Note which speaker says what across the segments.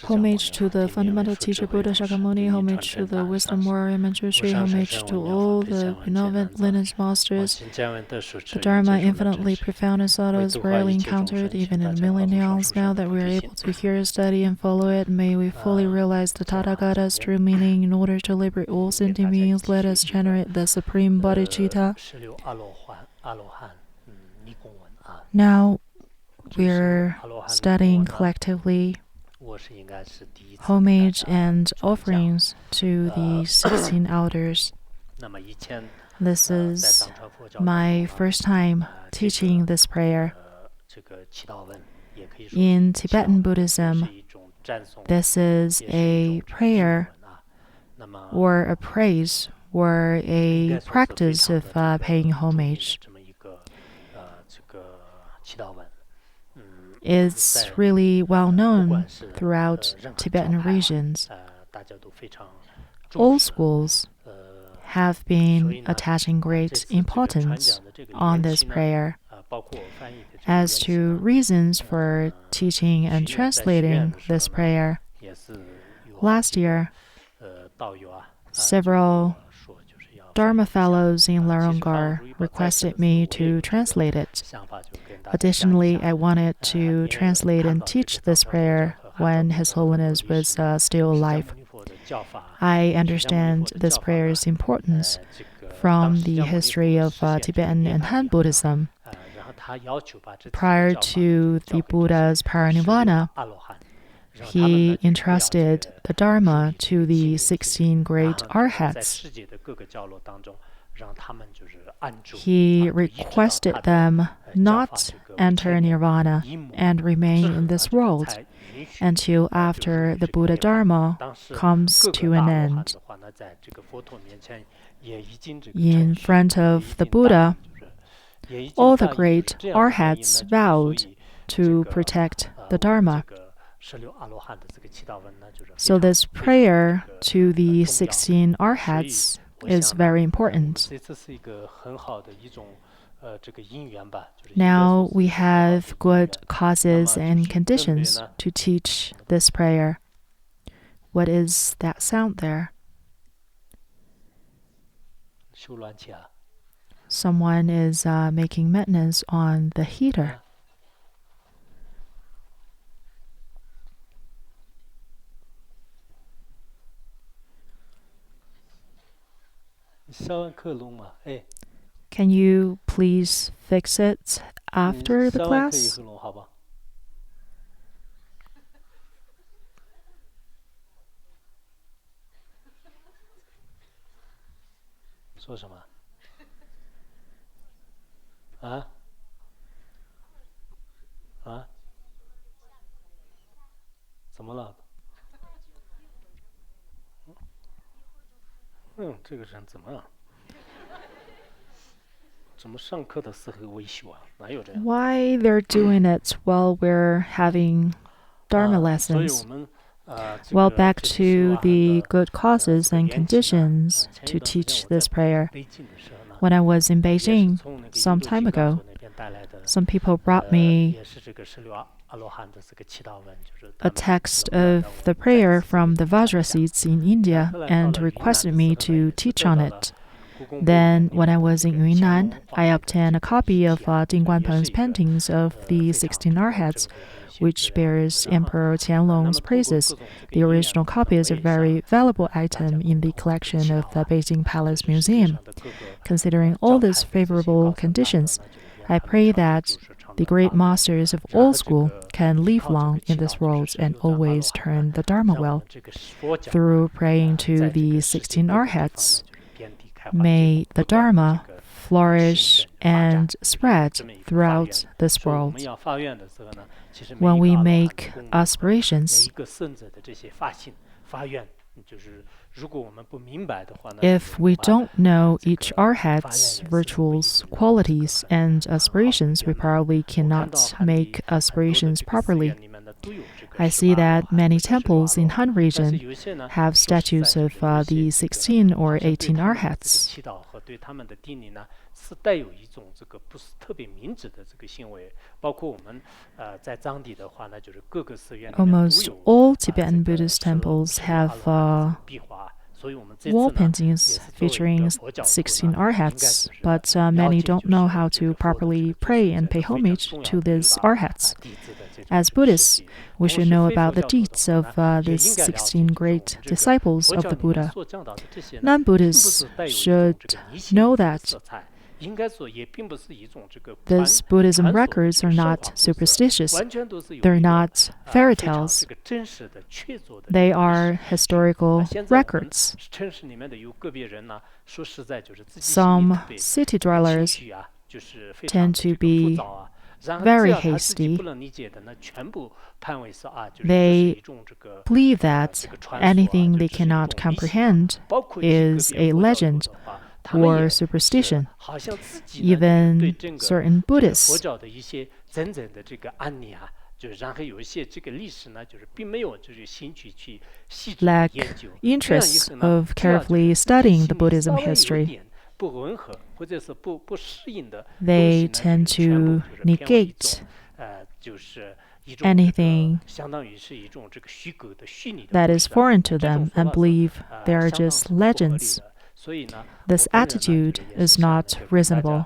Speaker 1: Homage to the fundamental teacher Buddha Shakyamuni, homage to the wisdom warrior Manjushri, homage to all the benevolent lineage masters. The Dharma, infinitely profound and subtle, is rarely encountered even in millennials. Now that we are able to hear, study, and follow it, may we fully realize the Tathagata's true meaning. In order to liberate all sentient beings, let us generate the supreme bodhicitta. Now we're studying collectively homage and offerings to the 16 elders. This is my first time teaching this prayer. In Tibetan Buddhism, this is a prayer or a praise or a practice of paying homage. It's really well known throughout Tibetan regions. All schools have been attaching great importance on this prayer. As to reasons for teaching and translating this prayer, last year, several Dharma fellows in Larangar requested me to translate it. Additionally, I wanted to translate and teach this prayer when His Holiness was still alive. I understand this prayer's importance from the history of Tibetan and Han Buddhism. Prior to the Buddha's parinirvana, he entrusted the Dharma to the 16 great arhats. He requested them not enter nirvana and remain in this world until after the Buddha Dharma comes to an end. In front of the Buddha, all the great arhats vowed to protect the Dharma. So this prayer to the 16 arhats is very important. Now we have good causes and conditions to teach this prayer. What is that sound there? Someone is making maintenance on the heater. Can you please fix it after the class? Why they're doing it while we're having Dharma lessons? Well, back to the good causes and conditions to teach this prayer. When I was in Beijing some time ago, some people brought me a text of the prayer from the Vajra seeds in India and requested me to teach on it. Then, when I was in Yunnan, I obtained a copy of Ding Guanpeng's paintings of the 16 arhats, which bears Emperor Qianlong's praises. The original copy is a very valuable item in the collection of the Beijing Palace Museum. Considering all these favorable conditions, I pray that the great masters of all schools can live long in this world and always turn the Dharma well. Through praying to the 16 arhats, may the Dharma flourish and spread throughout this world. When we make aspirations, if we don't know each arhat's rituals, qualities, and aspirations, we probably cannot make aspirations properly. I see that many temples in Han region have statues of the 16 or 18 arhats. Almost all Tibetan Buddhist temples have wall paintings featuring 16 arhats, but many don't know how to properly pray and pay homage to these arhats. As Buddhists, we should know about the deeds of these 16 great disciples of the Buddha. Non-Buddhists should know that these Buddhism records are not superstitious. They're not fairy tales. They are historical records. Some city dwellers tend to be very hasty. They believe that anything they cannot comprehend is a legend or superstition. Even certain Buddhists lack interest of carefully studying the Buddhism history. They tend to negate anything that is foreign to them and believe they are just legends. This attitude is not reasonable.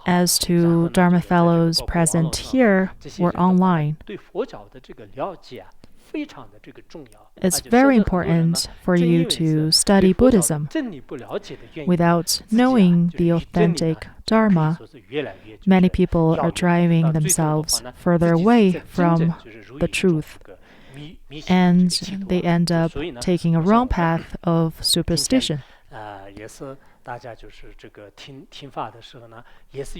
Speaker 1: As to Dharma fellows present here or online, it's very important for you to study Buddhism. Without knowing the authentic Dharma, many people are driving themselves further away from the truth, and they end up taking a wrong path of superstition.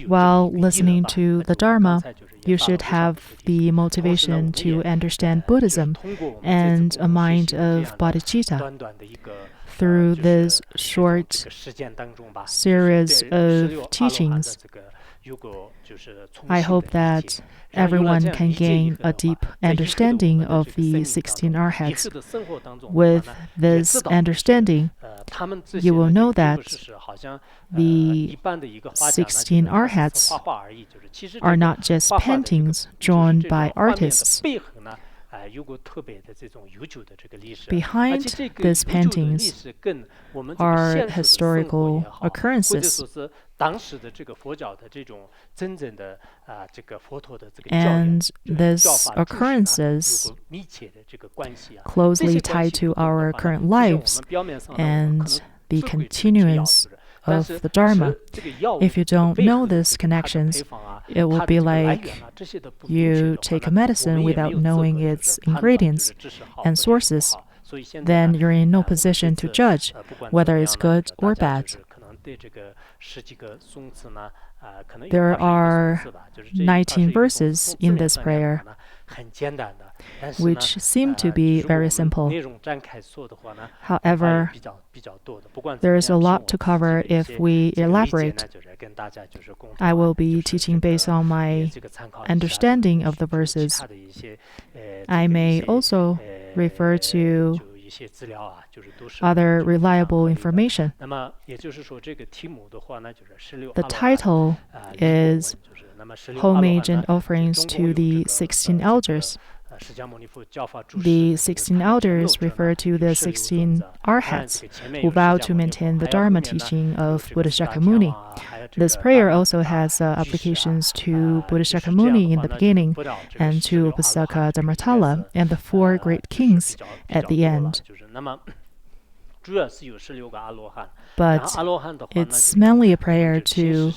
Speaker 1: While listening to the Dharma, you should have the motivation to understand Buddhism and a mind of bodhicitta. Through this short series of teachings, I hope that everyone can gain a deep understanding of the 16 arhats. With this understanding, you will know that the 16 arhats are not just paintings drawn by artists. Behind these paintings are historical occurrences. And these occurrences closely tied to our current lives and the continuance of the Dharma. If you don't know these connections, it will be like you take a medicine without knowing its ingredients and sources. Then you're in no position to judge whether it's good or bad. There are 19 verses in this prayer, which seem to be very simple. However, there is a lot to cover if we elaborate. I will be teaching based on my understanding of the verses. I may also refer to other reliable information. The title is Homage and Offerings to the 16 Elders. The 16 elders refer to the 16 arhats who vow to maintain the Dharma teaching of Buddha Shakyamuni. This prayer also has applications to Buddha Shakyamuni in the beginning and to Upasaka Dharmatala and the 4 great kings at the end. But it's mainly a prayer to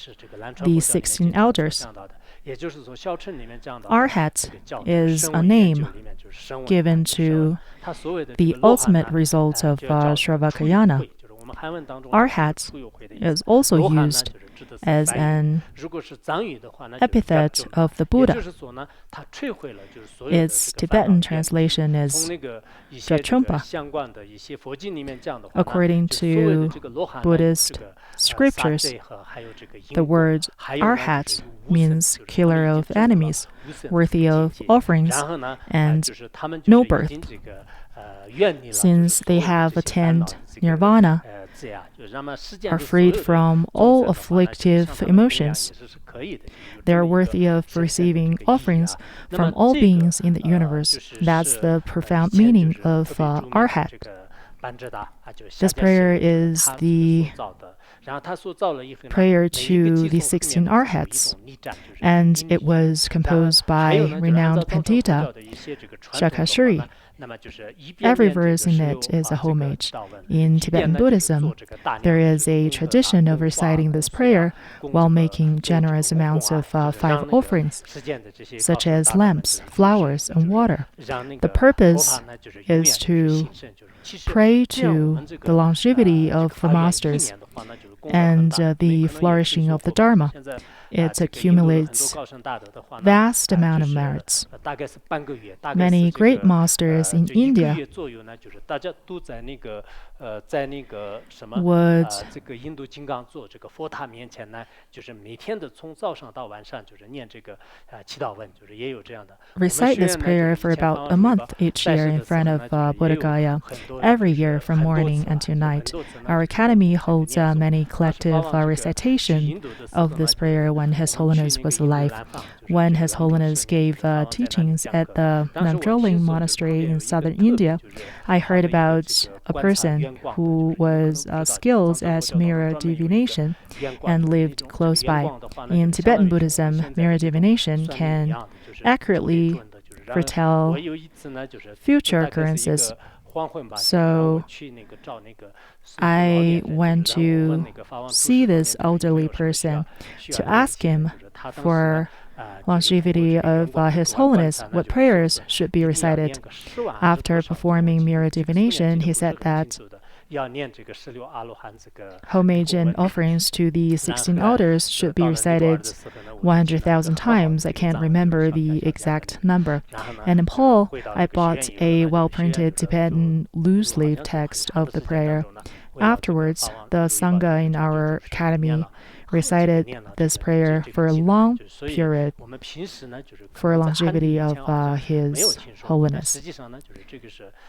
Speaker 1: the 16 elders. Arhat is a name given to the ultimate result of Shravakayana. Arhat is also used as an epithet of the Buddha. Its Tibetan translation is Drachumpa. According to Buddhist scriptures, the word Arhat means killer of enemies, worthy of offerings, and no birth. Since they have attained nirvana, are freed from all afflictive emotions, they are worthy of receiving offerings from all beings in the universe. That's the profound meaning of Arhat. This prayer is the prayer to the 16 Arhats, and it was composed by renowned Pandita Shakashri. Every verse in it is a homage. In Tibetan Buddhism, there is a tradition of reciting this prayer while making generous amounts of 5 offerings, such as lamps, flowers, and water. The purpose is to pray to the longevity of the masters and the flourishing of the Dharma. It accumulates vast amount of merits. Many great masters in India would recite this prayer for about a month each year in front of Buddha Gaya, every year from morning until night. Our academy holds many collective recitation of this prayer when His Holiness was alive. When His Holiness gave teachings at the Namdroling Monastery in southern India, I heard about a person who was skilled at mirror divination and lived close by. In Tibetan Buddhism, mirror divination can accurately foretell future occurrences. So I went to see this elderly person to ask him for longevity of His Holiness, what prayers should be recited. After performing mirror divination, he said that homage and offerings to the 16 elders should be recited 100,000 times. I can't remember the exact number. And in Nepal, I bought a well-printed Tibetan loose-leaf text of the prayer. Afterwards, the Sangha in our academy recited this prayer for a long period for longevity of His Holiness.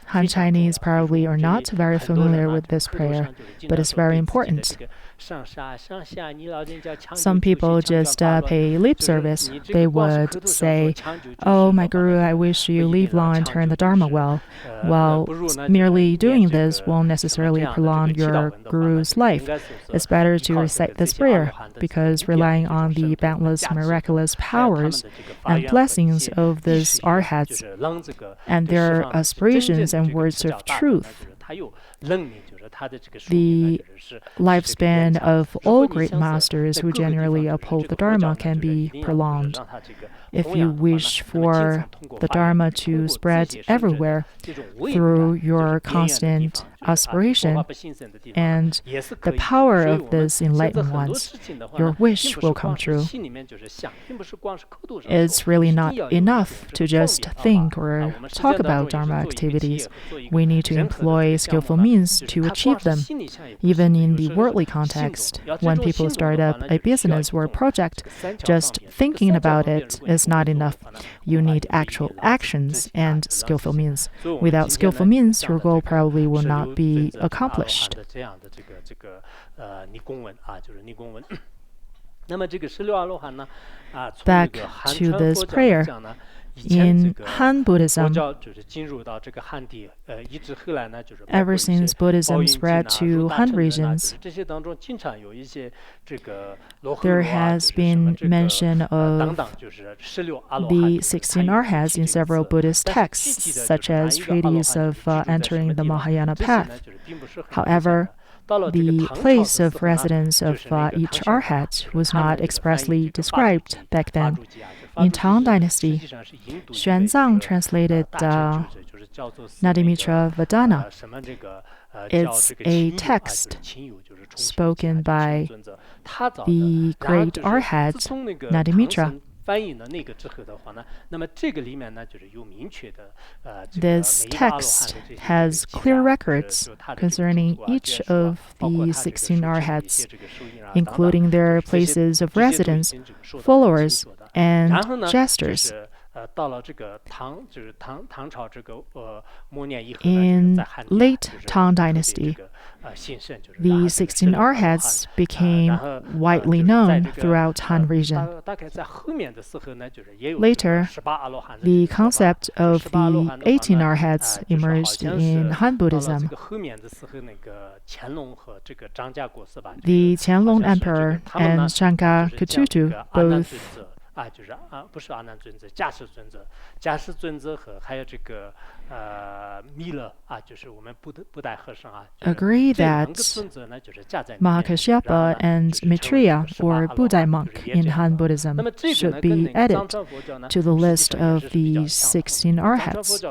Speaker 1: Han Chinese probably are not very familiar with this prayer, but it's very important. Some people just pay lip service. They would say, "Oh, my Guru, I wish you live long and turn the Dharma well." Well, merely doing this won't necessarily prolong your Guru's life. It's better to recite this prayer, because relying on the boundless miraculous powers and blessings of these Arhats and their aspirations and words of truth, the lifespan of all great masters who generally uphold the Dharma can be prolonged. If you wish for the Dharma to spread everywhere through your constant aspiration and the power of these enlightened ones, your wish will come true. It's really not enough to just think or talk about Dharma activities. We need to employ skillful means to achieve them. Even in the worldly context, when people start up a business or a project, just thinking about it is not enough. You need actual actions and skillful means. Without skillful means, your goal probably will not be accomplished. Back to this prayer. In Han Buddhism, ever since Buddhism spread to Han regions, there has been mention of the 16 Arhats in several Buddhist texts, such as treatises of entering the Mahayana path. However, the place of residence of each Arhat was not expressly described back then. In Tang Dynasty, Xuanzang translated Nadimitra Vadana It's a text spoken by the great arhat Nadimitra. This text has clear records concerning each of the 16 arhats, including their places of residence, followers, and gestures. In late Tang Dynasty, the 16 arhats became widely known throughout Han region. Later, the concept of the 18 arhats emerged in Han Buddhism. The Qianlong Emperor and Shangha Ketutu both agree that Mahakashyapa and Maitreya, or Budai monk in Han Buddhism, should be added to the list of the 16 arhats.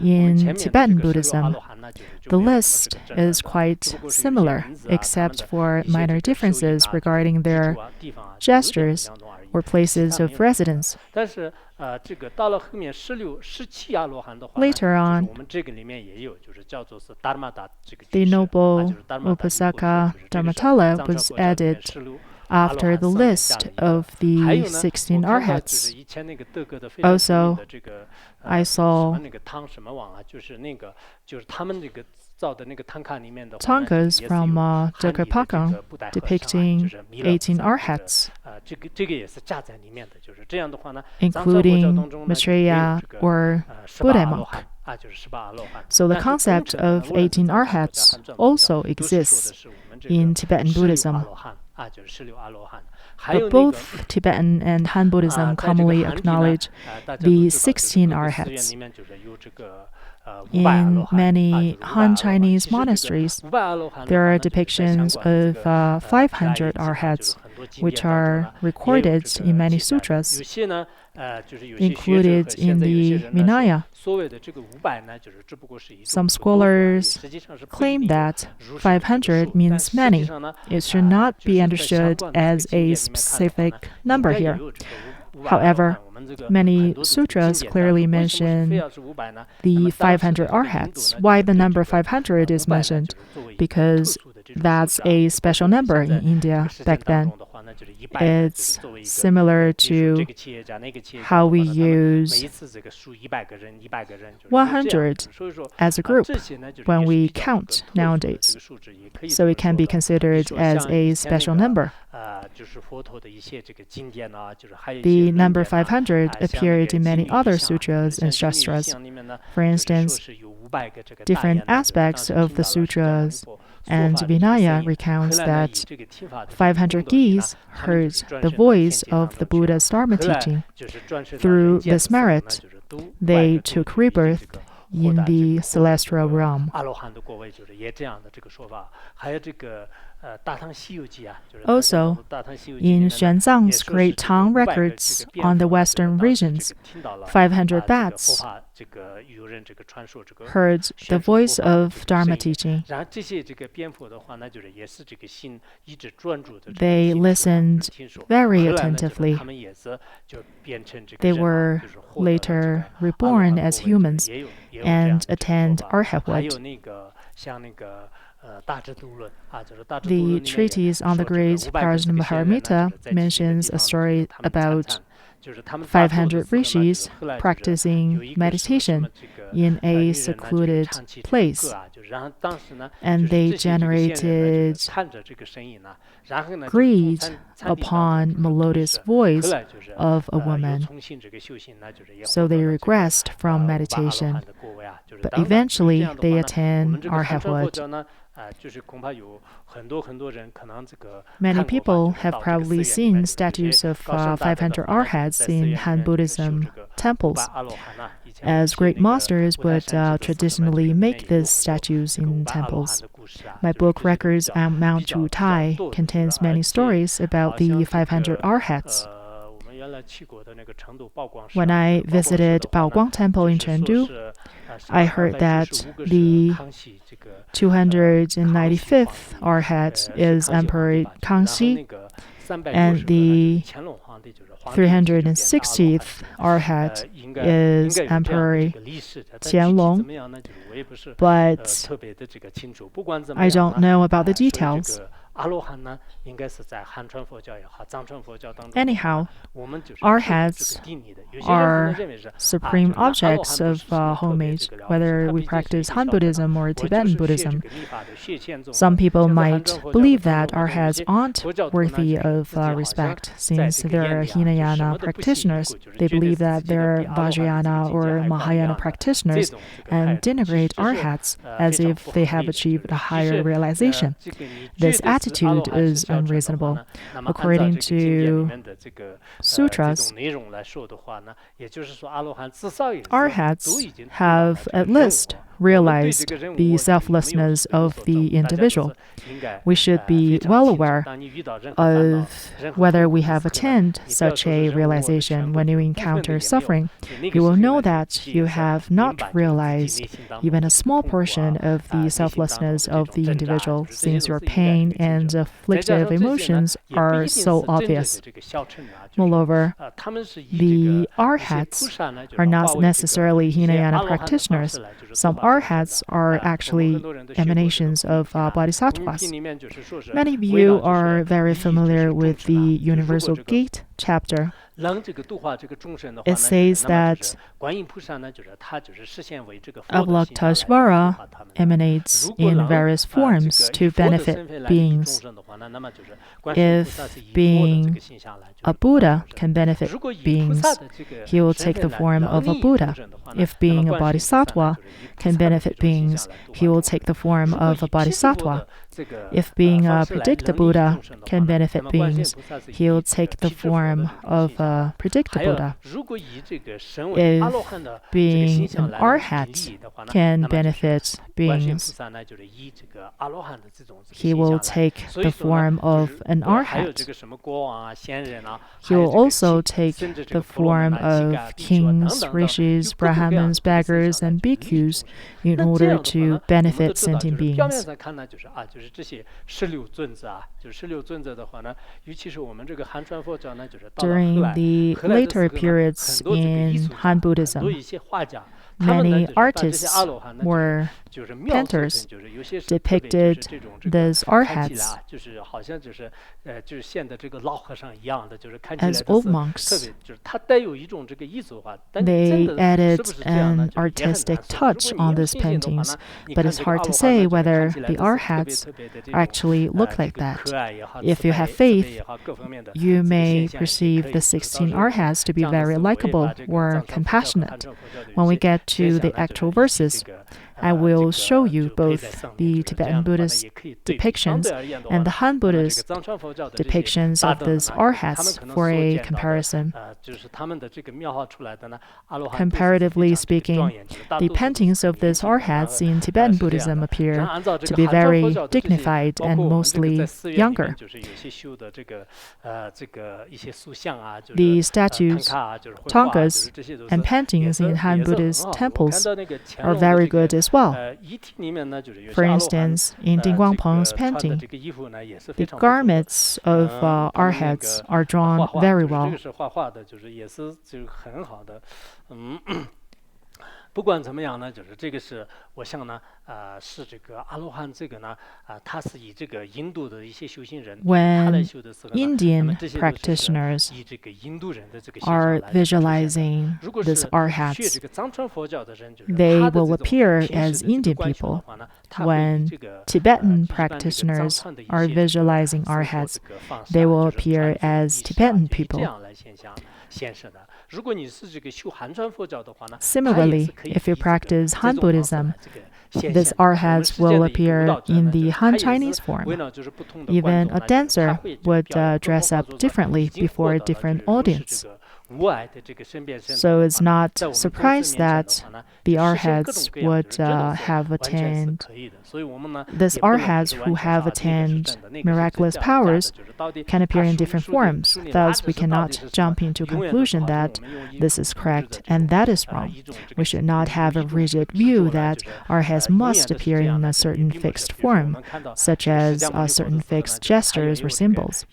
Speaker 1: In Tibetan Buddhism, the list is quite similar, except for minor differences regarding their gestures or places of residence. Later on, the noble Upasaka Dharmatala was added after the list of the 16 arhats. Also, I saw tankas from Dekapakang depicting 18 arhats, including Maitreya or Budai monk. So the concept of 18 arhats also exists in Tibetan Buddhism. But both Tibetan and Han Buddhism commonly acknowledge the 16 arhats. In many Han Chinese monasteries, there are depictions of 500 arhats, which are recorded in many sutras, included in the Vinaya. Some scholars claim that 500 means many. It should not be understood as a specific number here. However, many sutras clearly mention the 500 arhats. Why the number 500 is mentioned? Because that's a special number in India back then. It's similar to how we use 100 as a group when we count nowadays. So it can be considered as a special number. The number 500 appeared in many other sutras and shastras. For instance, different aspects of the sutras and Vinaya recounts that 500 geese heard the voice of the Buddha's Dharma teaching. Through this merit, they took rebirth in the celestial realm. Also, in Xuanzang's Great Tang records on the western regions, 500 bats heard the voice of Dharma teaching. They listened very attentively. They were later reborn as humans and attained arhathood. The treatise on the great Prajnaparamita mentions a story about 500 rishis practicing meditation in a secluded place, and they generated greed upon melodious voice of a woman. So they regressed from meditation, but eventually they attain arhathood. Many people have probably seen statues of 500 arhats in Han Buddhism temples, as great masters would traditionally make these statues in temples. My book Records on Mount Wutai contains many stories about the 500 arhats. When I visited Baoguang Temple in Chengdu, I heard that the 295th arhat is Emperor Kangxi, and the 360th arhat is Emperor Qianlong, but I don't know about the details. Anyhow, arhats are supreme objects of homage, whether we practice Han Buddhism or Tibetan Buddhism. Some people might believe that arhats aren't worthy of respect, since they're Hinayana practitioners. They believe that they're Vajrayana or Mahayana practitioners and denigrate arhats as if they have achieved a higher realization. This attitude is unreasonable. According to sutras, arhats have at least realized the selflessness of the individual. We should be well aware of whether we have attained such a realization. When you encounter suffering, you will know that you have not realized even a small portion of the selflessness of the individual, since your pain and afflictive emotions are so obvious. Moreover, the arhats are not necessarily Hinayana practitioners. Some arhats are actually emanations of bodhisattvas. Many of you are very familiar with the Universal Gate chapter. It says that Avalokiteshvara emanates in various forms to benefit beings. If being a Buddha can benefit beings, he will take the form of a Buddha. If being a bodhisattva can benefit beings, he will take the form of a bodhisattva. If being a predicta Buddha can benefit beings, he will take the form of a predicta Buddha. If being an arhat can benefit beings, he will take the form of an arhat. He will also take the form of kings, rishis, brahmins, beggars, and bhikkhus in order to benefit sentient beings. During the later periods in Han Buddhism, many artists or painters depicted these arhats as old monks. They added an artistic touch on these paintings, but it's hard to say whether the arhats actually look like that. If you have faith, you may perceive the 16 arhats to be very likable or compassionate. When we get to the actual verses, I will show you both the Tibetan Buddhist depictions and the Han Buddhist depictions of these arhats for a comparison. Comparatively speaking, the paintings of these arhats in Tibetan Buddhism appear to be very dignified and mostly younger. The statues, thangkas, and paintings in Han Buddhist temples are very good as well. For instance, in Ding Guangpeng's painting, the garments of arhats are drawn very well. When Indian practitioners are visualizing these arhats, they will appear as Indian people. When Tibetan practitioners are visualizing arhats, they will appear as Tibetan people. Similarly, if you practice Han Buddhism, these arhats will appear in the Han Chinese form. Even a dancer would dress up differently before a different audience. So it's not surprised that the arhats would have attained, these arhats who have attained miraculous powers can appear in different forms. Thus, we cannot jump into conclusion that this is correct and that is wrong. We should not have a rigid view that arhats must appear in a certain fixed form, such as certain fixed gestures or symbols.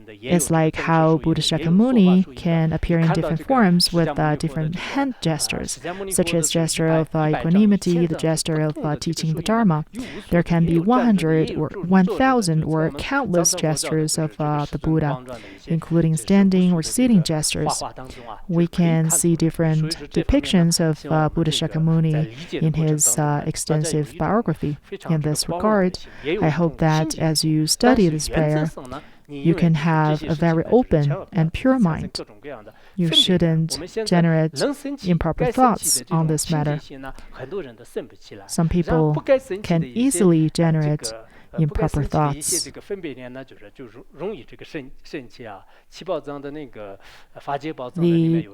Speaker 1: It's like how Buddha Shakyamuni can appear in different forms with different hand gestures, such as gesture of equanimity, the gesture of teaching the Dharma. There can be 100 or 1,000 or countless gestures of the Buddha, including standing or sitting gestures. We can see different depictions of Buddha Shakyamuni in his extensive biography. In this regard, I hope that as you study this prayer, you can have a very open and pure mind. You shouldn't generate improper thoughts on this matter. Some people can easily generate improper thoughts. The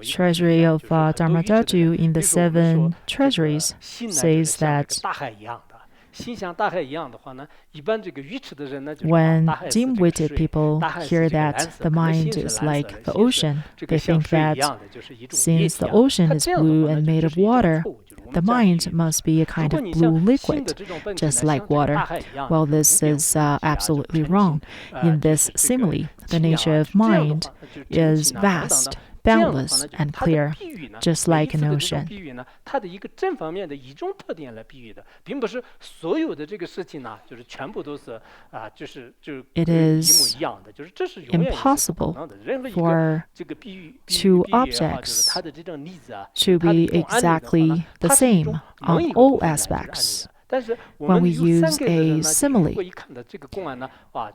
Speaker 1: treasury of Dharmadhatu in the 7 treasuries says that when dim-witted people hear that the mind is like the ocean, they think that since the ocean is blue and made of water, the mind must be a kind of blue liquid, just like water. Well, this is absolutely wrong. In this simile, the nature of mind is vast, boundless, and clear, just like an ocean. It is impossible for 2 objects to be exactly the same on all aspects. When we use a simile,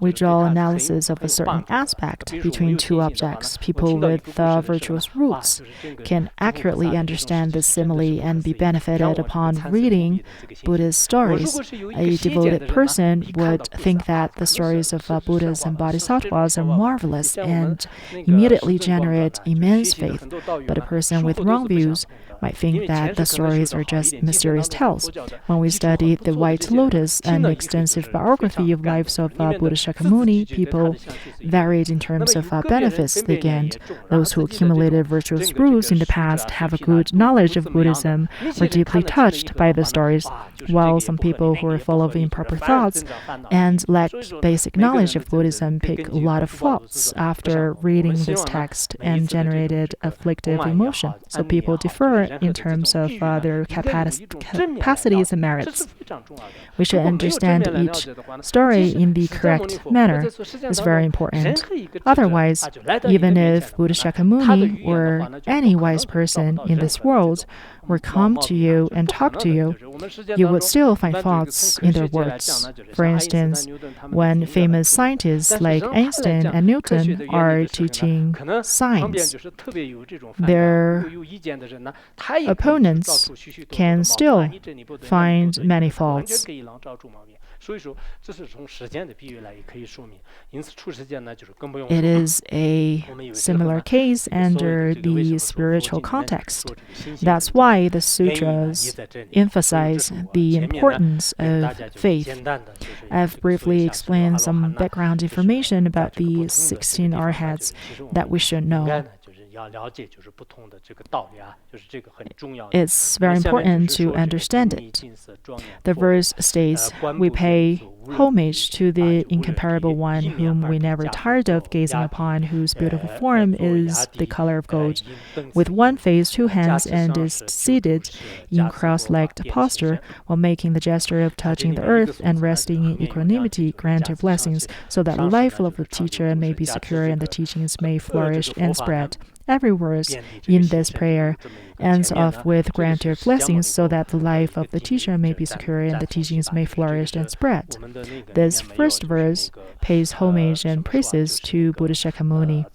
Speaker 1: we draw analysis of a certain aspect between 2 objects. People with virtuous roots can accurately understand this simile and be benefited upon reading Buddha's stories. A devoted person would think that the stories of Buddhas and Bodhisattvas are marvelous and immediately generate immense faith. But a person with wrong views might think that the stories are just mysterious tales. When we study the White Lotus, an extensive biography of lives of Buddha Shakyamuni, people varied in terms of benefits they gained. Those who accumulated virtuous roots in the past have a good knowledge of Buddhism, were deeply touched by the stories, while some people who are full of improper thoughts and lack basic knowledge of Buddhism pick a lot of faults after reading this text and generated afflictive emotion. So people differ in terms of their capacities and merits. We should understand each story in the correct manner. It's very important. Otherwise, even if Buddha Shakyamuni or any wise person in this world were come to you and talk to you, you would still find faults in their words. For instance, when famous scientists like Einstein and Newton are teaching science, their opponents can still find many faults. It is a similar case under the spiritual context. That's why the sutras emphasize the importance of faith. I've briefly explained some background information about the 16 arhats that we should know. It's very important to understand it. The verse states, "We pay homage to the incomparable one whom we never tired of gazing upon, whose beautiful form is the color of gold. With one face, 2 hands, and is seated in cross-legged posture while making the gesture of touching the earth and resting in equanimity, grant your blessings, so that the life of the teacher may be secure and the teachings may flourish and spread." Every verse in this prayer ends off with "grant your blessings so that the life of the teacher may be secure and the teachings may flourish and spread." This first verse pays homage and praises to Buddha Shakyamuni.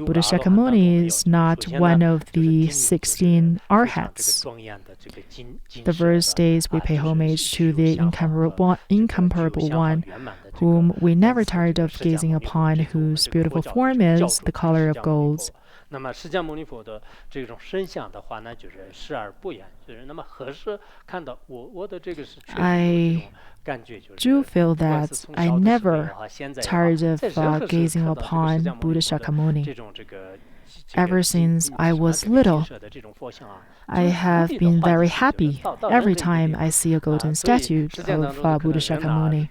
Speaker 1: Buddha Shakyamuni is not one of the 16 arhats. The verse states, "We pay homage to the incomparable one whom we never tired of gazing upon, whose beautiful form is the color of gold.
Speaker 2: 那么释迦牟尼佛的这种身相的话呢，就是视而不言，就是那么何时看到我的这个是确实有这种感觉，就是
Speaker 1: do feel that I never tired of gazing upon Buddha Shakyamuni.
Speaker 2: 这种这个
Speaker 1: Ever since I was little, I have been very happy every time I see a golden statue of Buddha Shakyamuni.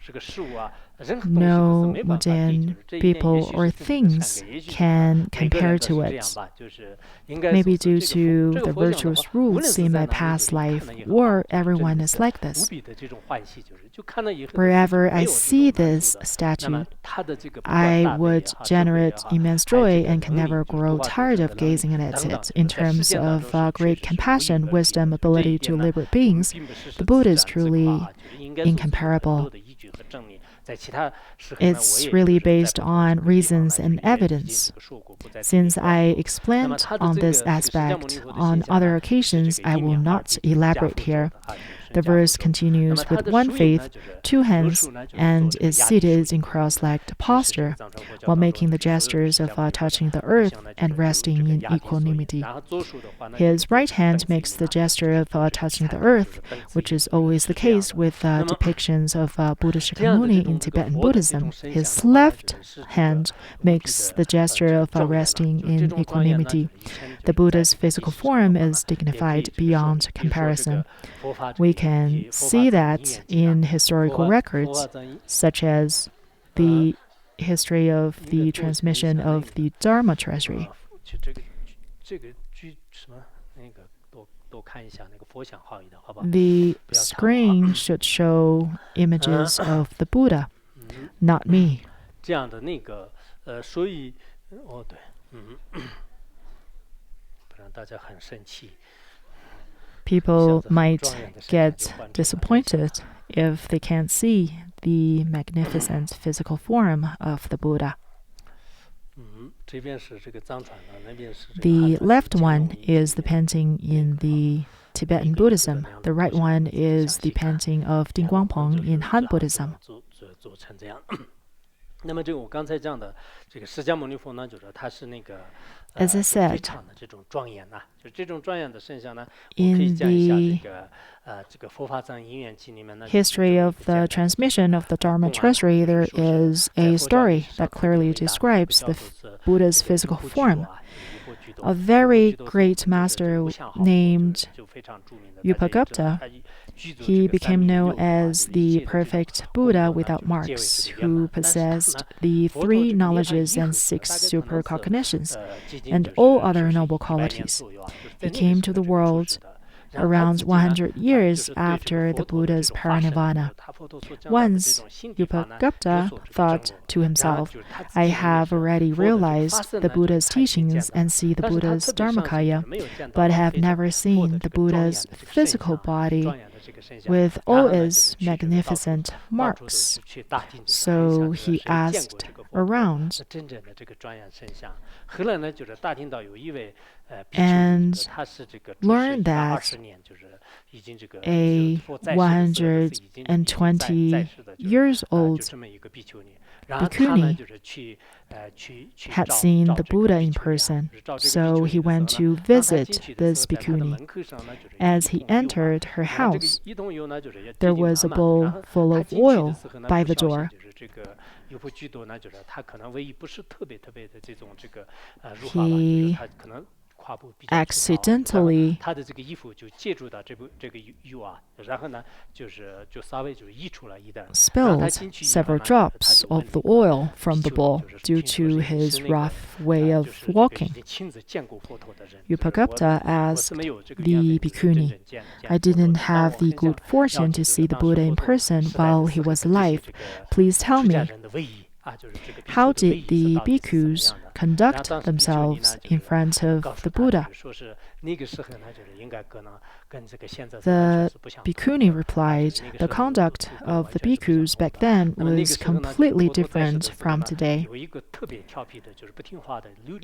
Speaker 1: No modern people or things can compare to it. Maybe due to the virtuous roots in my past life, or everyone is like this. Wherever I see this statue, I would generate immense joy and can never grow tired of gazing at it. In terms of great compassion, wisdom, ability to liberate beings, the Buddha is truly incomparable. It's really based on reasons and evidence. Since I explained on this aspect on other occasions, I will not elaborate here. The verse continues with one faith, two hands, and is seated in cross-legged posture, while making the gestures of touching the earth and resting in equanimity. His right hand makes the gesture of touching the earth, which is always the case with depictions of Buddha Shakyamuni in Tibetan Buddhism. His left hand makes the gesture of resting in equanimity. The Buddha's physical form is dignified beyond comparison. We can see that in historical records, such as the history of the transmission of the Dharma treasury. The screen should show images of the Buddha, not me. People might get disappointed if they can't see the magnificent physical form of the Buddha. The left one is the painting in the Tibetan Buddhism. The right one is the painting of Ding Guangpeng in Han Buddhism. As I said, in the history of the transmission of the Dharma treasury, there is a story that clearly describes the Buddha's physical form. A very great master named Upagupta, he became known as the perfect Buddha without marks, who possessed the 3 knowledges and 6 supercognitions, and all other noble qualities. He came to the world around 100 years after the Buddha's parinirvana. Once, Upagupta thought to himself, I have already realized the Buddha's teachings and see the Buddha's Dharmakaya, but have never seen the Buddha's physical body with all its magnificent marks. So he asked around and learned that a 120 years old bhikkhuni had seen the Buddha in person, so he went to visit this bhikkhuni. As he entered her house, there was a bowl full of oil by the door. He accidentally spilled several drops of the oil from the bowl due to his rough way of walking. Upagupta asked the bhikkhuni, I didn't have the good fortune to see the Buddha in person while he was alive. Please tell me, how did the bhikkhus conduct themselves in front of the Buddha. The bhikkhuni replied, the conduct of the bhikkhus back then was completely different from today.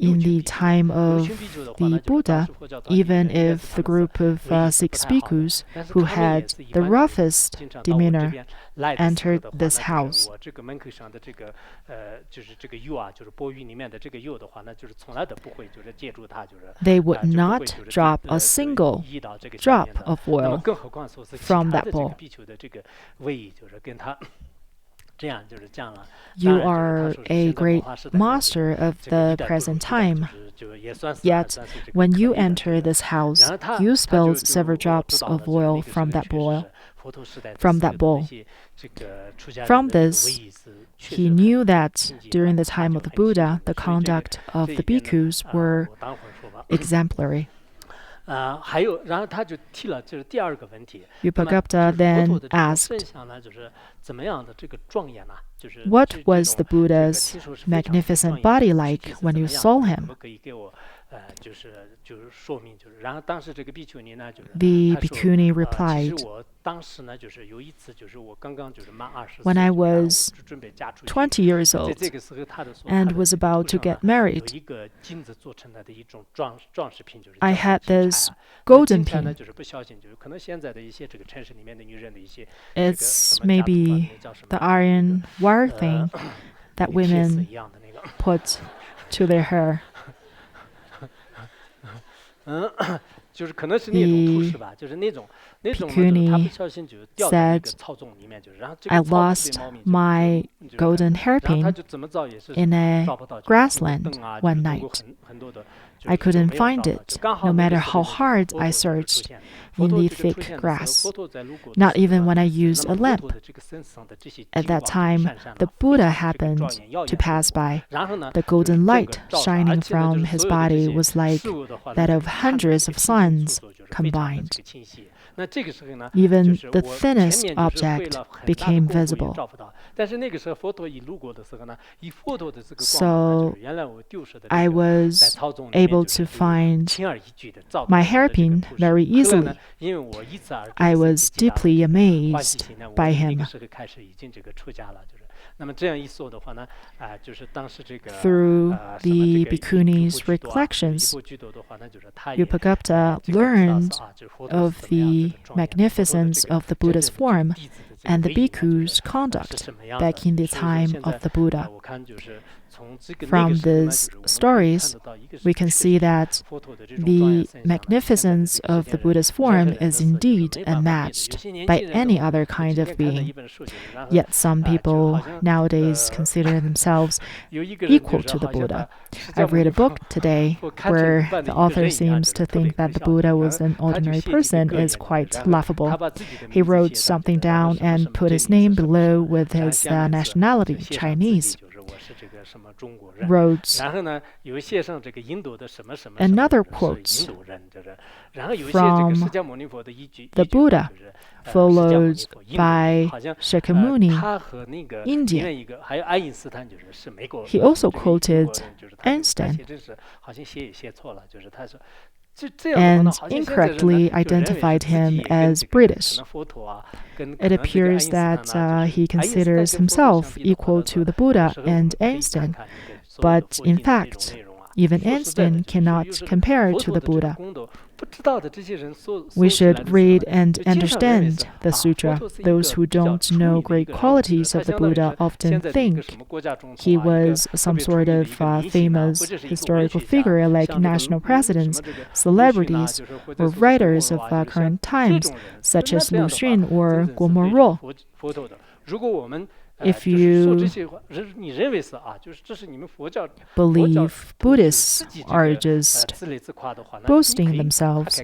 Speaker 1: In the time of the Buddha, even if the group of 6 bhikkhus who had the roughest demeanor entered this house, they would not drop a single drop of oil from that bowl. You are a great master of the present time. Yet, when you enter this house, you spilled several drops of oil from that bowl. From this, he knew that during the time of the Buddha, the conduct of the bhikkhus were exemplary. Yupagupta then asked, what was the Buddha's magnificent body like when you saw him? The bhikkhuni replied, when I was 20 years old and was about to get married, I had this golden pin. It's maybe the iron wire thing that women put to their hair. The bhikkhuni said, I lost my golden hairpin in a grassland one night. I couldn't find it, no matter how hard I searched in the thick grass, not even when I used a lamp. At that time, the Buddha happened to pass by. The golden light shining from his body was like that of hundreds of suns combined. Even the thinnest object became visible. So I was able to find my hairpin very easily. I was deeply amazed by him. Through the bhikkhuni's recollections, Yupagupta learned of the magnificence of the Buddha's form and the bhikkhu's conduct back in the time of the Buddha. From these stories, we can see that the magnificence of the Buddha's form is indeed unmatched by any other kind of being. Yet some people nowadays consider themselves equal to the Buddha. I read a book today where the author seems to think that the Buddha was an ordinary person is quite laughable. He wrote something down and put his name below with his nationality, Chinese. Wrote another quote from the Buddha, followed by Shakyamuni, India. He also quoted Einstein and incorrectly identified him as British. It appears that he considers himself equal to the Buddha and Einstein, but in fact, even Einstein cannot compare to the Buddha. We should read and understand the sutra. Those who don't know great qualities of the Buddha often think he was some sort of famous historical figure like national presidents, celebrities, or writers of current times, such as Lu Xun or Guo Moruo. If you believe Buddhists are just boasting themselves,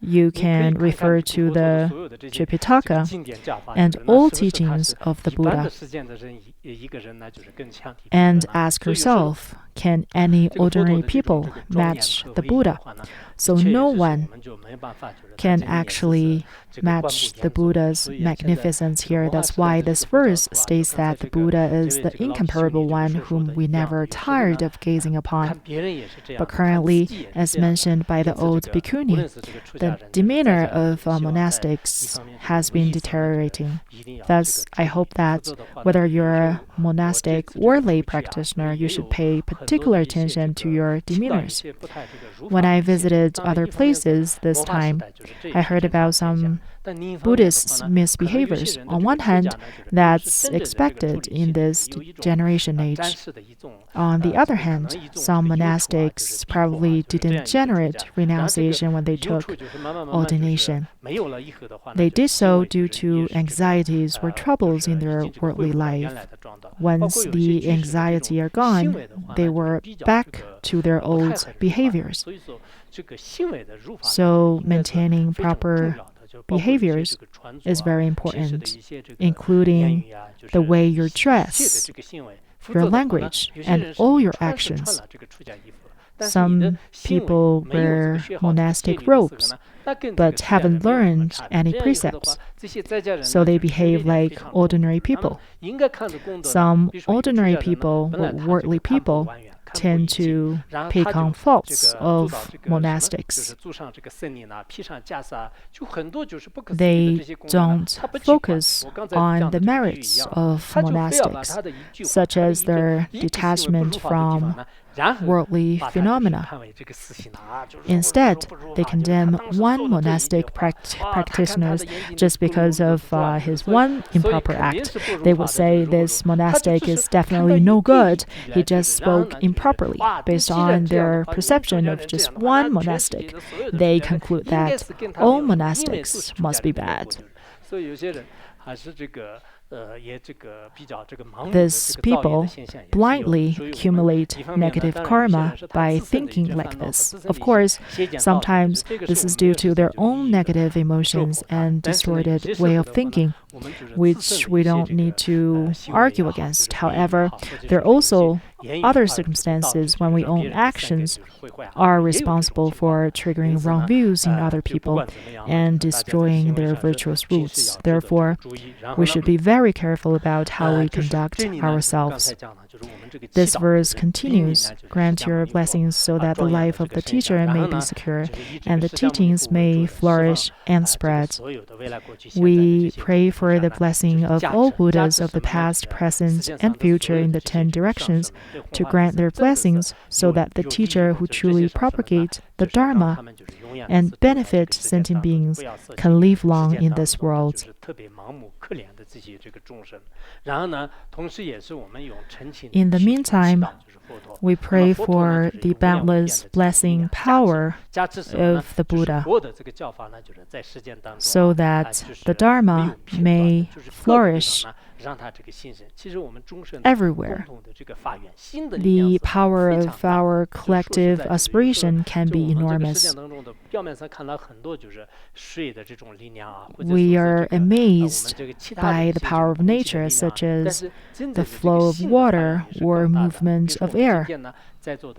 Speaker 1: you can refer to the Tripitaka and all teachings of the Buddha and ask yourself, can any ordinary people match the Buddha? So no one can actually match the Buddha's magnificence here. That's why this verse states that the Buddha is the incomparable one whom we never tired of gazing upon. But currently, as mentioned by the old bhikkhuni, the demeanor of monastics has been deteriorating. Thus, I hope that whether you're a monastic or lay practitioner, you should pay particular attention to your demeanors. When I visited other places this time, I heard about some Buddhist misbehaviors. On one hand, that's expected in this generation age. On the other hand, some monastics probably didn't generate renunciation when they took ordination. They did so due to anxieties or troubles in their worldly life. Once the anxiety are gone, they were back to their old behaviors. So maintaining proper behaviors is very important, including the way you dress, your language, and all your actions. Some people wear monastic robes, but haven't learned any precepts, so they behave like ordinary people. Some ordinary people or worldly people tend to pick on faults of monastics. They don't focus on the merits of monastics, such as their detachment from worldly phenomena. Instead, they condemn one monastic practitioner just because of his one improper act. They would say this monastic is definitely no good. He just spoke improperly. Based on their perception of just one monastic, they conclude that all monastics must be bad. These people blindly accumulate negative karma by thinking like this. Of course, sometimes this is due to their own negative emotions and distorted way of thinking, which we don't need to argue against. However, there are also other circumstances when we own actions are responsible for triggering wrong views in other people and destroying their virtuous roots. Therefore, we should be very careful about how we conduct ourselves. This verse continues, grant your blessings so that the life of the teacher may be secure and the teachings may flourish and spread. We pray for the blessing of all Buddhas of the past, present, and future in the 10 directions to grant their blessings so that the teacher who truly propagates the Dharma and benefit sentient beings can live long in this world. In the meantime, we pray for the boundless blessing power of the Buddha so that the Dharma may flourish everywhere. The power of our collective aspiration can be enormous. We are amazed by the power of nature, such as the flow of water or movement of air.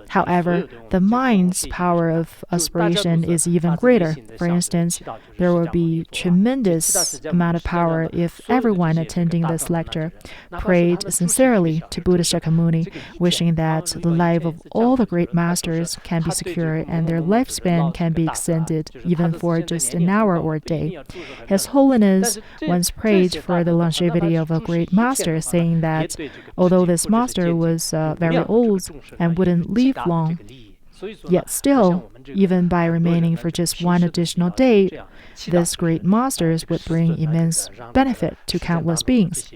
Speaker 1: However, the mind's power of aspiration is even greater. For instance, there will be tremendous amount of power if everyone attending this lecture prayed sincerely to Buddha Shakyamuni, wishing that the life of all the great masters can be secure and their lifespan can be extended, even for just an hour or a day. His Holiness once prayed for the longevity of a great master, saying that although this master was very old and wouldn't live long, yet still, even by remaining for just one additional day, this great masters would bring immense benefit to countless beings.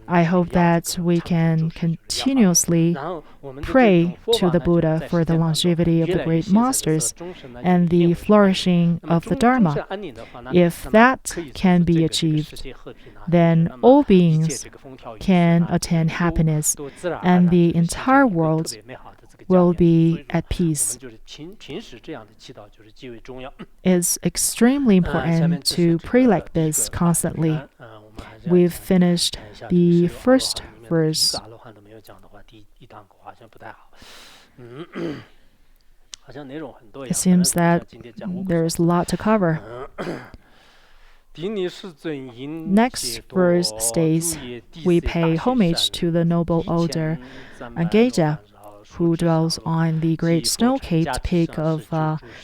Speaker 1: I hope that we can continuously pray to the Buddha for the longevity of the great masters and the flourishing of the Dharma. If that can be achieved, then all beings can attain happiness and the entire world will be at peace. It's extremely important to pray like this constantly. We've finished the first verse. It seems that there's a lot to cover. Next verse states, we pay homage to the noble elder Angeja, who dwells on the great snow-capped peak of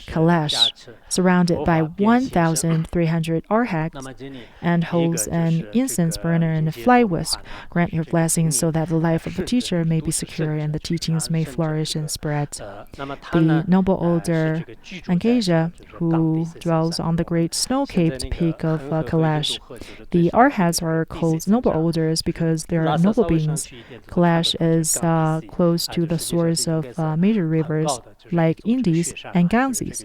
Speaker 1: Kailash, surrounded by 1,300 arhats, and holds an incense burner and a fly whisk. Grant your blessings so that the life of the teacher may be secure and the teachings may flourish and spread. The noble elder Angeja, who dwells on the great snow-capped peak of Kailash. The arhats are called noble elders because they are noble beings. Kailash is close to the source of major rivers like Indus and Ganges.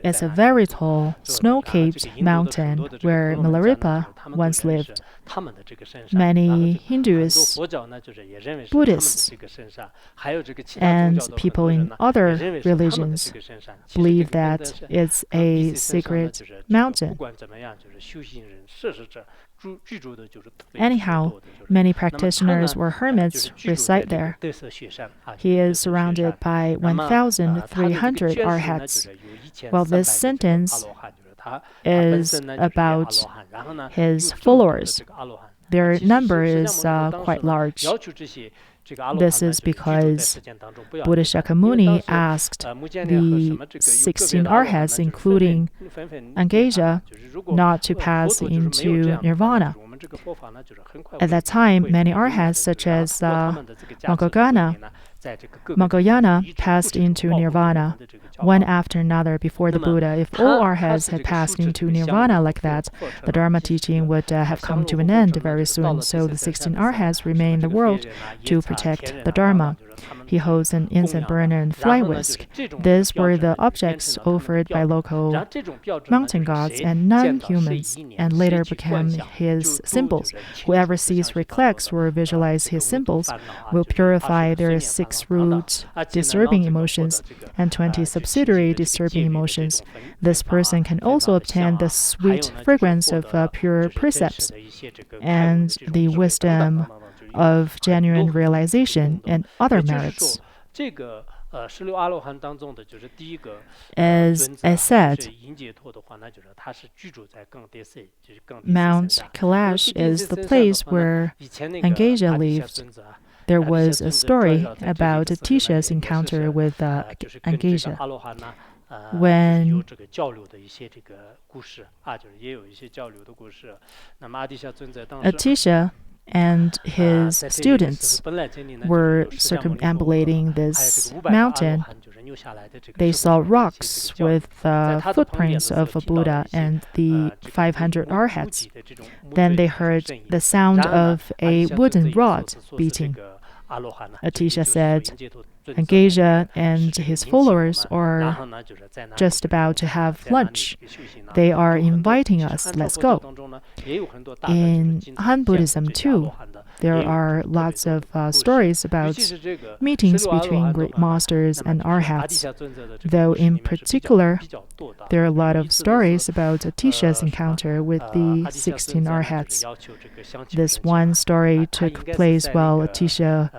Speaker 1: It's a very tall, snow-capped mountain where Milarepa once lived. Many Hindus, Buddhists, and people in other religions believe that it's a sacred mountain. Anyhow, many practitioners or hermits reside there. He is surrounded by 1,300 arhats. Well, this sentence is about his followers. Their number is quite large. This is because Buddha Shakyamuni asked the 16 arhats, including Angeja, not to pass into nirvana. At that time, many arhats, such as Moggallana, passed into nirvana, one after another before the Buddha. If all arhats had passed into nirvana like that, the Dharma teaching would have come to an end very soon. So the 16 arhats remain in the world to protect the Dharma. He holds an incense burner and fly whisk. These were the objects offered by local mountain gods and non-humans, and later became his symbols. Whoever sees, reflects, or visualizes his symbols will purify their 6 root disturbing emotions and 20 subsidiary disturbing emotions. This person can also obtain the sweet fragrance of pure precepts and the wisdom of genuine realization and other merits. As I said, Mount Kailash is the place where Angeja lived. There was a story about Atisha's encounter with Angeja. When Atisha and his students were circumambulating this mountain, they saw rocks with footprints of a Buddha and the 500 arhats. Then they heard the sound of a wooden rod beating. Atisha said, Angeja and his followers are just about to have lunch. They are inviting us. Let's go. In Han Buddhism, too, there are lots of stories about meetings between great masters and arhats, though in particular, there are a lot of stories about Atisha's encounter with the 16 arhats. This one story took place while Atisha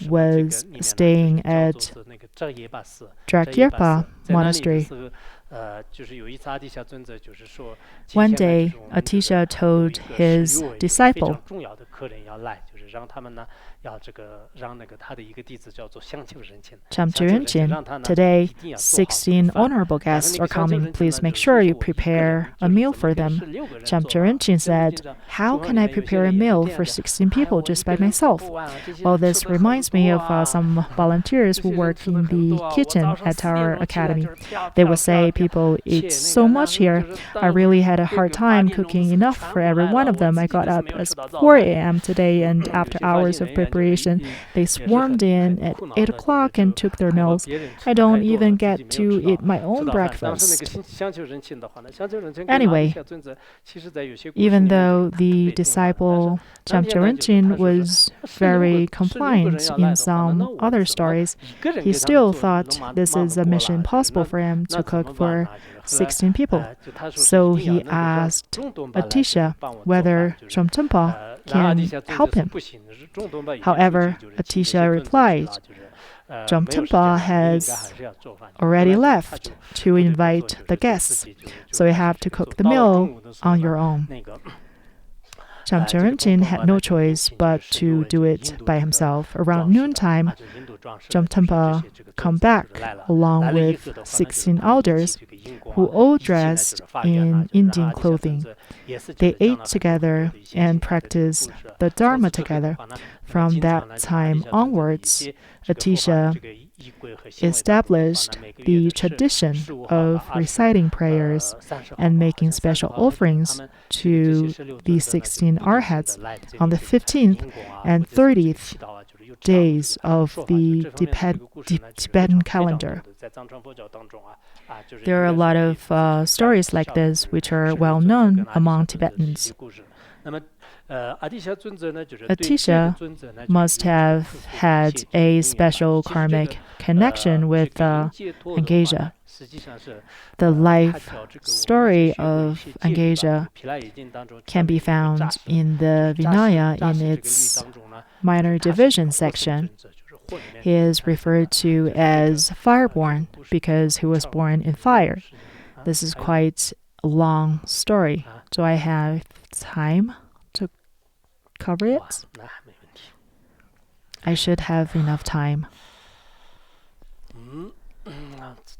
Speaker 1: was staying at Dragyerpa Monastery. One day, Atisha told his disciple, Chamche Rinchen, today 16 honorable guests are coming. Please make sure you prepare a meal for them. Chamche Rinchen said, how can I prepare a meal for 16 people just by myself? Well, this reminds me of some volunteers who work in the kitchen at our academy. They would say, people eat so much here. I really had a hard time cooking enough for every one of them. I got up at 4 a.m. today, and after hours of preparation, they swarmed in at 8 o'clock and took their meals. I don't even get to eat my own breakfast. Anyway, even though the disciple Chamche Rinchen was very compliant in some other stories, he still thought this is a mission possible for him to cook for 16 people. So he asked Atisha whether Shomtumpa can help him. However, Atisha replied, Jomtapa has already left to invite the guests, so you have to cook the meal on your own. Jomtpa had no choice but to do it by himself. Around noontime, Jomtpa come back along with 16 elders who all dressed in Indian clothing. They ate together and practiced the Dharma together. From that time onwards, Atisha established the tradition of reciting prayers and making special offerings to the 16 arhats on the 15th and 30th days of the Tibetan calendar. There are a lot of stories like this which are well known among Tibetans. Atisha must have had a special karmic connection with Angaja. The life story of Angaja can be found in the Vinaya in its minor division section. He is referred to as fireborn because he was born in fire. This is quite a long story. Do I have time to cover it? I should have enough time.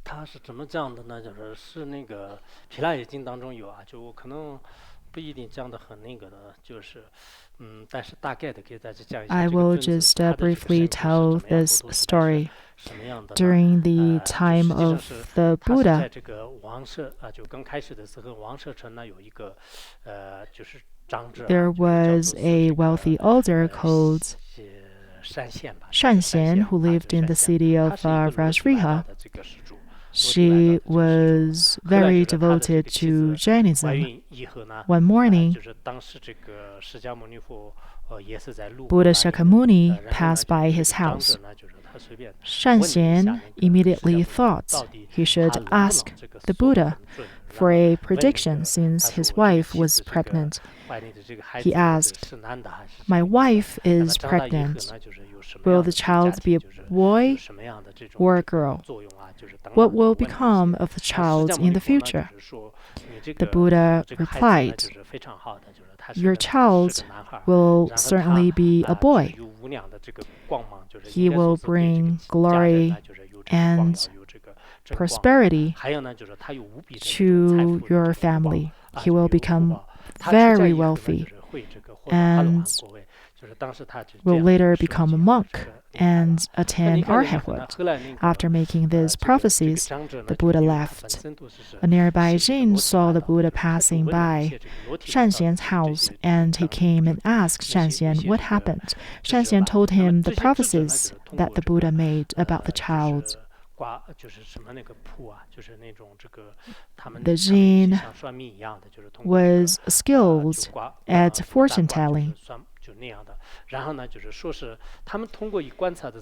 Speaker 2: 他是怎么讲的呢？是那个毗拉耶经当中有啊，就可能不一定讲的很那个的，但是大概的可以在这讲一下。
Speaker 1: I will just briefly tell this story. During the time of the Buddha,
Speaker 2: 在这个王舍就刚开始的时候，王舍城呢有一个就是长者。
Speaker 1: there was a wealthy elder called Shanxian who lived in the city of Rajriha. She was very devoted to Jainism. One morning, Buddha Shakyamuni passed by his house. Shanxian immediately thought he should ask the Buddha for a prediction since his wife was pregnant. He asked, "My wife is pregnant. Will the child be a boy or a girl? What will become of the child in the future?" The Buddha replied, "Your child will certainly be a boy. He will bring glory and prosperity to your family. He will become very wealthy and will later become a monk and attain arhathood." After making these prophecies, the Buddha left. A nearby jin saw the Buddha passing by Shanxian's house, and he came and asked Shanxian what happened. Shanxian told him the prophecies that the Buddha made about the child. The jin was skilled at fortune telling.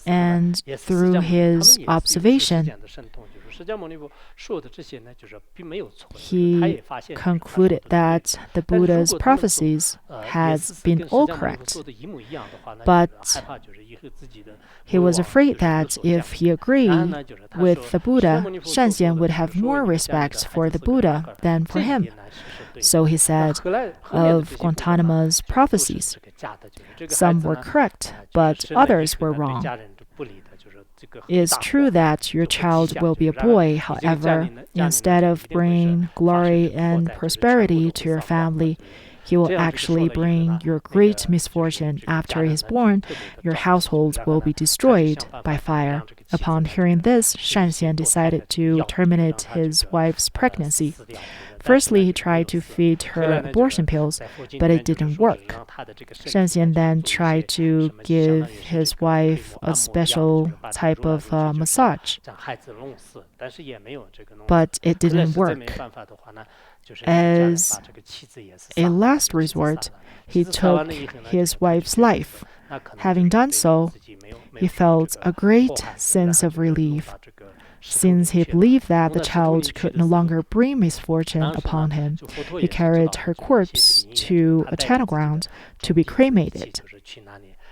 Speaker 1: And through his observation, he concluded that the Buddha's prophecies had been all correct. But he was afraid that if he agreed with the Buddha, Shanxian would have more respect for the Buddha than for him. So he said of Gautama's prophecies, some were correct, but others were wrong. It is true that your child will be a boy, however, instead of bringing glory and prosperity to your family, he will actually bring your great misfortune. After he is born, your household will be destroyed by fire. Upon hearing this, Shanxian decided to terminate his wife's pregnancy. Firstly, he tried to feed her abortion pills, but it didn't work. Shanxian then tried to give his wife a special type of massage, but it didn't work. As a last resort, he took his wife's life. Having done so, he felt a great sense of relief. Since he believed that the child could no longer bring misfortune upon him, he carried her corpse to a channel ground to be cremated.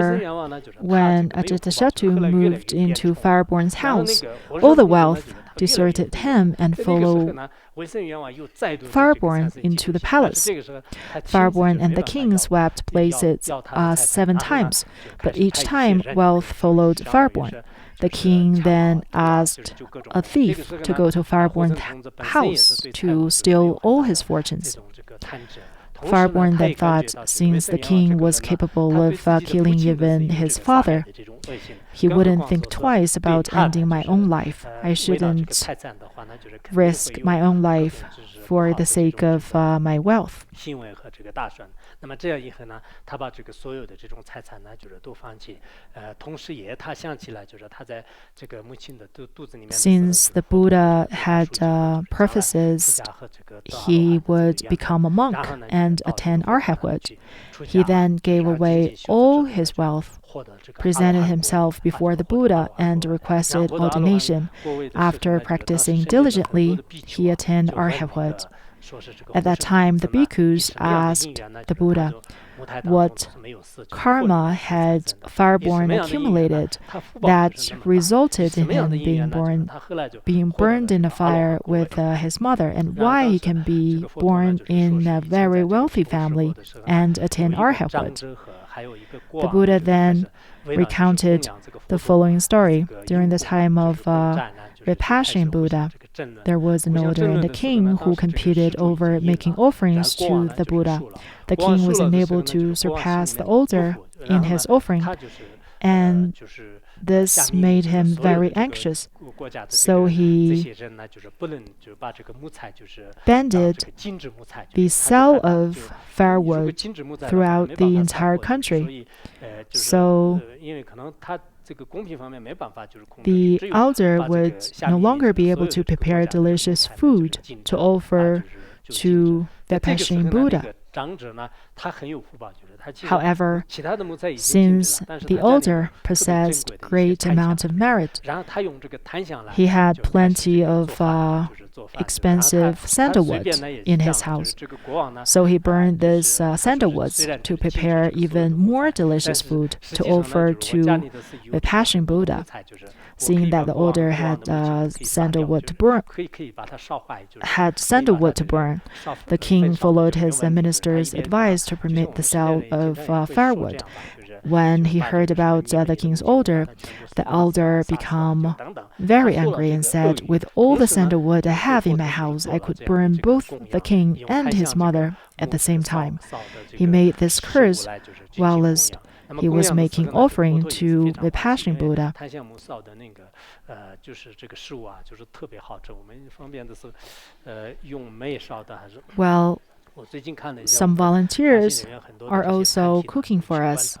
Speaker 1: However, when Ajatasattu moved into Fireborn's house, all the wealth deserted him and followed Fireborn into the palace. Fireborn and the king swept places 7 times, but each time wealth followed Fireborn. The king then asked a thief to go to Fireborn's house to steal all his fortunes. Fireborn then thought, since the king was capable of killing even his father, he wouldn't think twice about ending my own life. I shouldn't risk my own life for the sake of my wealth.
Speaker 2: 欣慰和这个大选，那么这样一后呢，他把这个所有的这种财产呢，就是都放弃。同时他想起来，就是他在这个母亲的肚子里面。
Speaker 1: Since the Buddha had prophesied he would become a monk and attend Arhathood, he then gave away all his wealth, presented himself before the Buddha, and requested ordination. After practicing diligently, he attained Arhathood. At that time, the bhikkhus asked the Buddha what karma had Fireborn accumulated that resulted in him being burned in a fire with his mother, and why he can be born in a very wealthy family and attain Arhathood. The Buddha then recounted the following story. During the time of Vipassana Buddha, there was an elder and a king who competed over making offerings to the Buddha. The king was unable to surpass the elder in his offering, and this made him very anxious. So he banded the sale of firewood throughout the entire country. So the elder would no longer be able to prepare delicious food to offer to Vipassana Buddha. However, since the elder possessed great amount of merit, he had plenty of expensive sandalwood in his house. So he burned this sandalwoods to prepare even more delicious food to offer to Vipassana Buddha. Seeing that the elder had sandalwood to burn, the king followed his minister's advice to permit the sale of firewood. When he heard about the king's order, the elder became very angry and said, "With all the sandalwood I have in my house, I could burn both the king and his mother at the same time." He made this curse whilst he was making offering to Vipassana Buddha. Well, some volunteers are also cooking for us.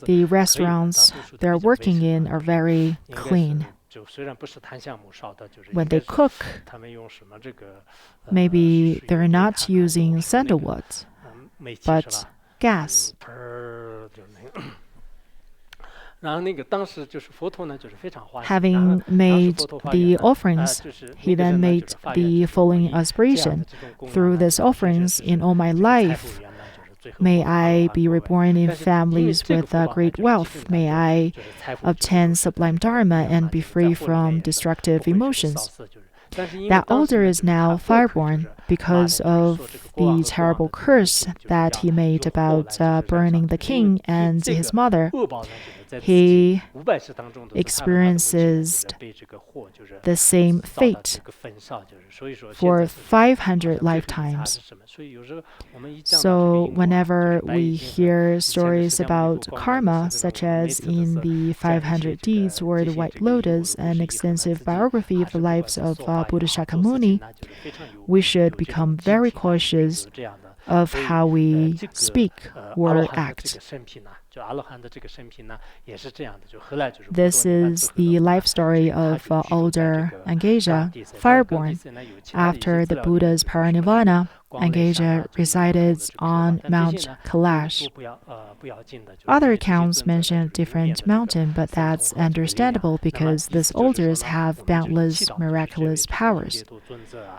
Speaker 1: The restaurants they're working in are very clean. When they cook, maybe they're not using sandalwood, but gas. Having made the offerings, he then made the following aspiration. Through these offerings, in all my life, may I be reborn in families with great wealth. May I obtain sublime dharma and be free from destructive emotions. That elder is now fireborn because of the terrible curse that he made about burning the king and his mother. He experiences the same fate for 500 lifetimes. So whenever we hear stories about karma, such as in the 500 Deeds or the White Lotus, an extensive biography of the lives of Buddha Shakyamuni, we should become very cautious of how we speak or act. This is the life story of elder Angesa, Fireborn. After the Buddha's parinirvana, Angesa resided on Mount Kailash. Other accounts mention a different mountain, but that's understandable because these elders have boundless miraculous powers.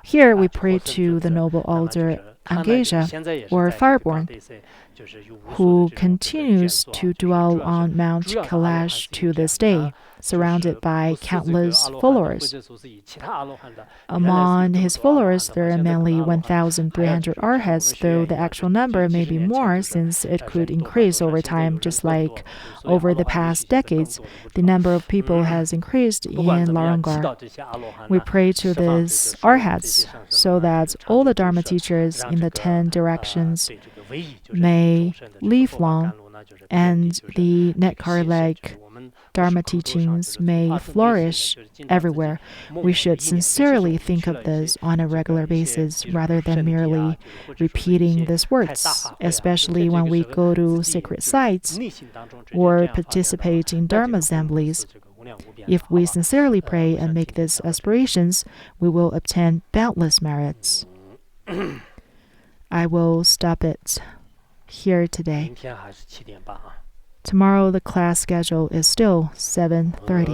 Speaker 1: Here we pray to the noble elder Angesa, or Fireborn, who continues to dwell on Mount Kailash to this day, surrounded by countless followers. Among his followers, there are mainly 1,300 arhats, though the actual number may be more since it could increase over time, just like over the past decades, the number of people has increased in Larangar. We pray to these arhats so that all the Dharma teachers in the 10 directions may live long and the Nekar-like Dharma teachings may flourish everywhere. We should sincerely think of this on a regular basis rather than merely repeating these words, especially when we go to sacred sites or participate in Dharma assemblies. If we sincerely pray and make these aspirations, we will obtain boundless merits. I will stop it here today. Tomorrow the class schedule is still 7:30.